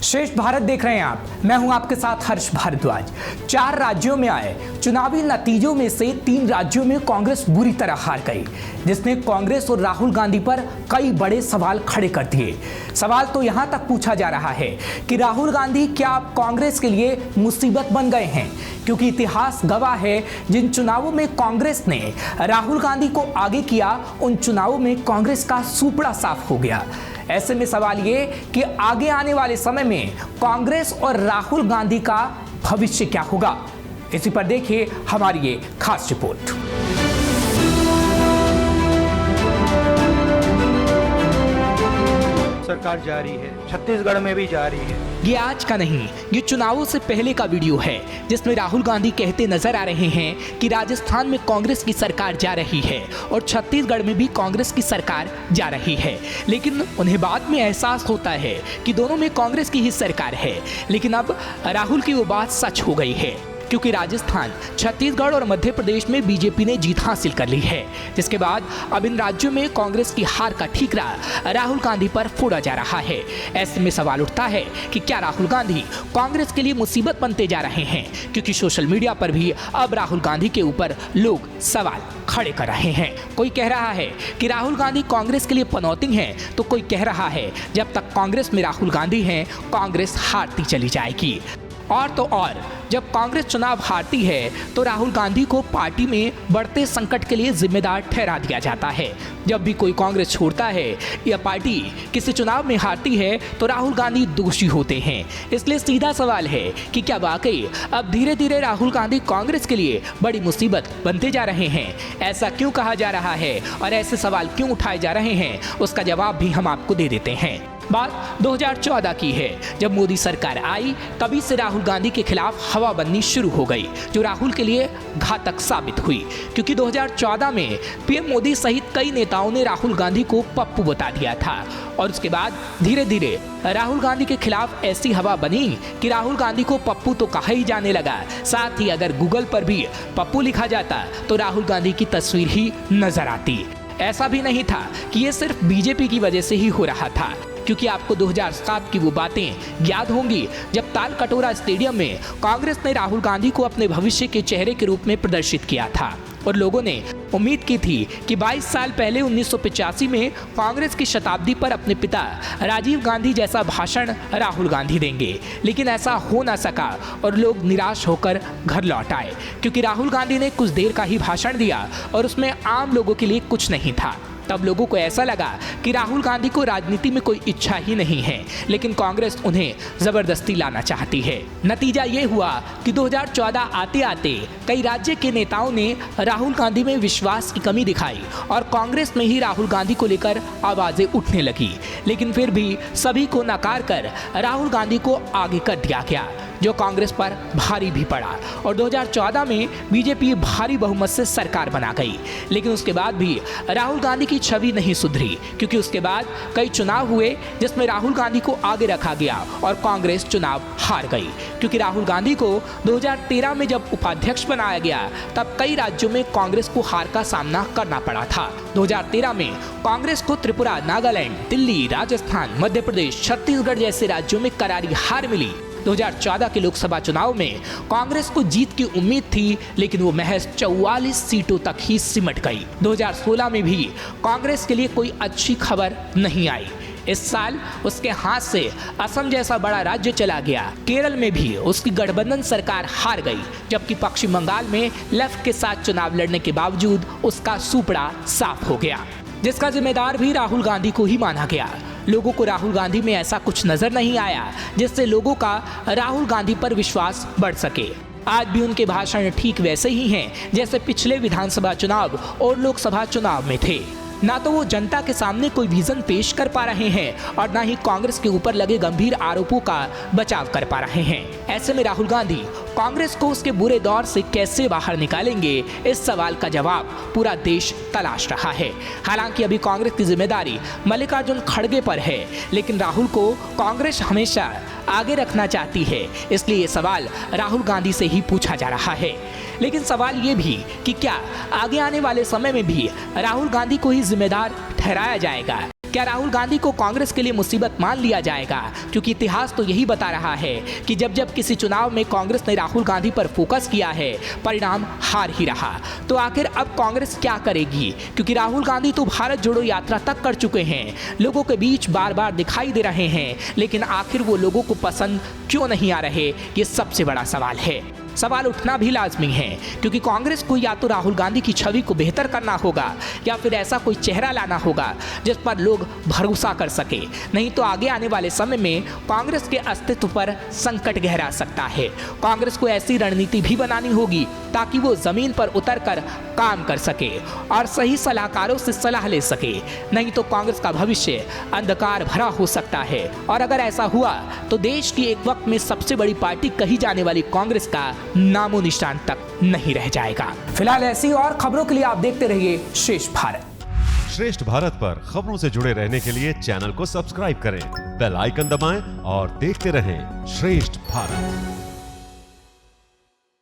श्रेष्ठ भारत देख रहे हैं आप। मैं हूं आपके साथ हर्ष भारद्वाज। 4 राज्यों में आए चुनावी नतीजों में से 3 राज्यों में कांग्रेस बुरी तरह हार गई, जिसने कांग्रेस और राहुल गांधी पर कई बड़े सवाल खड़े कर दिए। सवाल तो यहां तक पूछा जा रहा है कि राहुल गांधी क्या अब कांग्रेस के लिए मुसीबत बन गए हैं, क्योंकि इतिहास गवाह है जिन चुनावों में कांग्रेस ने राहुल गांधी को आगे किया, उन चुनावों में कांग्रेस का सूपड़ा साफ हो गया। ऐसे में सवाल ये कि आगे आने वाले समय में कांग्रेस और राहुल गांधी का भविष्य क्या होगा। इसी पर देखिए हमारी ये खास रिपोर्ट। सरकार जारी है, छत्तीसगढ़ में भी जारी है। ये आज का नहीं, ये चुनावों से पहले का वीडियो है जिसमें राहुल गांधी कहते नजर आ रहे हैं कि राजस्थान में कांग्रेस की सरकार जा रही है और छत्तीसगढ़ में भी कांग्रेस की सरकार जा रही है। लेकिन उन्हें बाद में एहसास होता है कि दोनों में कांग्रेस की ही सरकार है। लेकिन अब राहुल की वो बात सच हो गई है, क्योंकि राजस्थान, छत्तीसगढ़ और मध्य प्रदेश में बीजेपी ने जीत हासिल कर ली है, जिसके बाद अब इन राज्यों में कांग्रेस की हार का ठीकरा राहुल गांधी पर फोड़ा जा रहा है। ऐसे में सवाल उठता है कि क्या राहुल गांधी कांग्रेस के लिए मुसीबत बनते जा रहे हैं, क्योंकि सोशल मीडिया पर भी अब राहुल गांधी के ऊपर लोग सवाल खड़े कर रहे हैं। कोई कह रहा है कि राहुल गांधी कांग्रेस के लिए पनौती हैं, तो कोई कह रहा है जब तक कांग्रेस में राहुल गांधी हैं, कांग्रेस हारती चली जाएगी। और तो और, जब कांग्रेस चुनाव हारती है तो राहुल गांधी को पार्टी में बढ़ते संकट के लिए जिम्मेदार ठहरा दिया जाता है। जब भी कोई कांग्रेस छोड़ता है या पार्टी किसी चुनाव में हारती है तो राहुल गांधी दोषी होते हैं। इसलिए सीधा सवाल है कि क्या वाकई अब धीरे धीरे राहुल गांधी कांग्रेस के लिए बड़ी मुसीबत बनते जा रहे हैं? ऐसा क्यों कहा जा रहा है और ऐसे सवाल क्यों उठाए जा रहे हैं, उसका जवाब भी हम आपको दे देते हैं। बात 2014 की है, जब मोदी सरकार आई तभी से राहुल गांधी के खिलाफ हवा बननी शुरू हो गई, जो राहुल के लिए घातक साबित हुई, क्योंकि 2014 में पीएम मोदी सहित कई नेताओं ने राहुल गांधी को पप्पू बता दिया था। और उसके बाद धीरे धीरे राहुल गांधी के खिलाफ ऐसी हवा बनी कि राहुल गांधी को पप्पू तो कहा ही जाने लगा। साथ ही अगर गूगल पर भी पप्पू लिखा जाता तो राहुल गांधी की तस्वीर ही नजर आती। ऐसा भी नहीं था कि ये सिर्फ बीजेपी की वजह से ही हो रहा था, क्योंकि आपको 2007 की वो बातें याद होंगी जब ताल कटोरा स्टेडियम में कांग्रेस ने राहुल गांधी को अपने भविष्य के चेहरे के रूप में प्रदर्शित किया था और लोगों ने उम्मीद की थी कि 22 साल पहले 1985 में कांग्रेस की शताब्दी पर अपने पिता राजीव गांधी जैसा भाषण राहुल गांधी देंगे। लेकिन ऐसा हो ना सका और लोग निराश होकर घर लौट आए, क्योंकि राहुल गांधी ने कुछ देर का ही भाषण दिया और उसमें आम लोगों के लिए कुछ नहीं था। तब लोगों को ऐसा लगा कि राहुल गांधी को राजनीति में कोई इच्छा ही नहीं है, लेकिन कांग्रेस उन्हें जबरदस्ती लाना चाहती है। नतीजा ये हुआ कि 2014 आते आते कई राज्य के नेताओं ने राहुल गांधी में विश्वास की कमी दिखाई और कांग्रेस में ही राहुल गांधी को लेकर आवाजें उठने लगी। लेकिन फिर भी सभी को नकार कर राहुल गांधी को आगे कर दिया गया, जो कांग्रेस पर भारी भी पड़ा और 2014 में बीजेपी भारी बहुमत से सरकार बना गई। लेकिन उसके बाद भी राहुल गांधी की छवि नहीं सुधरी, क्योंकि उसके बाद कई चुनाव हुए जिसमें राहुल गांधी को आगे रखा गया और कांग्रेस चुनाव हार गई। क्योंकि राहुल गांधी को 2013 में जब उपाध्यक्ष बनाया गया तब कई राज्यों में कांग्रेस को हार का सामना करना पड़ा था। 2013 में कांग्रेस को त्रिपुरा, नागालैंड, दिल्ली, राजस्थान, मध्य प्रदेश, छत्तीसगढ़ जैसे राज्यों में करारी हार मिली। 2014 के लोकसभा चुनाव में कांग्रेस को जीत की उम्मीद थी, लेकिन वो महज 44 सीटों तक ही सिमट गई। 2016 में भी कांग्रेस के लिए कोई अच्छी खबर नहीं आई। इस साल उसके हाथ से असम जैसा बड़ा राज्य चला गया। केरल में भी उसकी गठबंधन सरकार हार गई, जबकि पश्चिम बंगाल में लेफ्ट के साथ चुनाव लड़ने के बावजूद उसका सूपड़ा साफ हो गया, जिसका जिम्मेदार भी राहुल गांधी को ही माना गया। लोगों को राहुल गांधी में ऐसा कुछ नजर नहीं आया जिससे लोगों का राहुल गांधी पर विश्वास बढ़ सके। आज भी उनके भाषण ठीक वैसे ही हैं जैसे पिछले विधानसभा चुनाव और लोकसभा चुनाव में थे। ना तो वो जनता के सामने कोई विजन पेश कर पा रहे हैं और ना ही कांग्रेस के ऊपर लगे गंभीर आरोपों का बचाव कर पा रहे हैं। ऐसे में राहुल गांधी कांग्रेस को उसके बुरे दौर से कैसे बाहर निकालेंगे, इस सवाल का जवाब पूरा देश तलाश रहा है। हालांकि अभी कांग्रेस की जिम्मेदारी मल्लिकार्जुन खड़गे पर है, लेकिन राहुल को कांग्रेस हमेशा आगे रखना चाहती है, इसलिए ये सवाल राहुल गांधी से ही पूछा जा रहा है। लेकिन सवाल ये भी कि क्या आगे आने वाले समय में भी राहुल गांधी को ही जिम्मेदार ठहराया जाएगा? क्या राहुल गांधी को कांग्रेस के लिए मुसीबत मान लिया जाएगा? क्योंकि इतिहास तो यही बता रहा है कि जब जब किसी चुनाव में कांग्रेस ने राहुल गांधी पर फोकस किया है, परिणाम हार ही रहा। तो आखिर अब कांग्रेस क्या करेगी? क्योंकि राहुल गांधी तो भारत जोड़ो यात्रा तक कर चुके हैं, लोगों के बीच बार बार दिखाई दे रहे हैं, लेकिन आखिर वो लोगों को पसंद क्यों नहीं आ रहे, ये सबसे बड़ा सवाल है। सवाल उठना भी लाजमी है, क्योंकि कांग्रेस को या तो राहुल गांधी की छवि को बेहतर करना होगा या फिर ऐसा कोई चेहरा लाना होगा जिस पर लोग भरोसा कर सके। नहीं तो आगे आने वाले समय में कांग्रेस के अस्तित्व पर संकट गहरा सकता है। कांग्रेस को ऐसी रणनीति भी बनानी होगी ताकि वो जमीन पर उतरकर काम कर सके और सही सलाहकारों से सलाह ले सके। नहीं तो कांग्रेस का भविष्य अंधकार भरा हो सकता है, और अगर ऐसा हुआ तो देश की एक वक्त में सबसे बड़ी पार्टी कही जाने वाली कांग्रेस का नामो निशान तक नहीं रह जाएगा। फिलहाल ऐसी और खबरों के लिए आप देखते रहिए श्रेष्ठ भारत। श्रेष्ठ भारत पर खबरों से जुड़े रहने के लिए चैनल को सब्सक्राइब करें, बेल आइकन दबाएं और देखते रहें श्रेष्ठ भारत।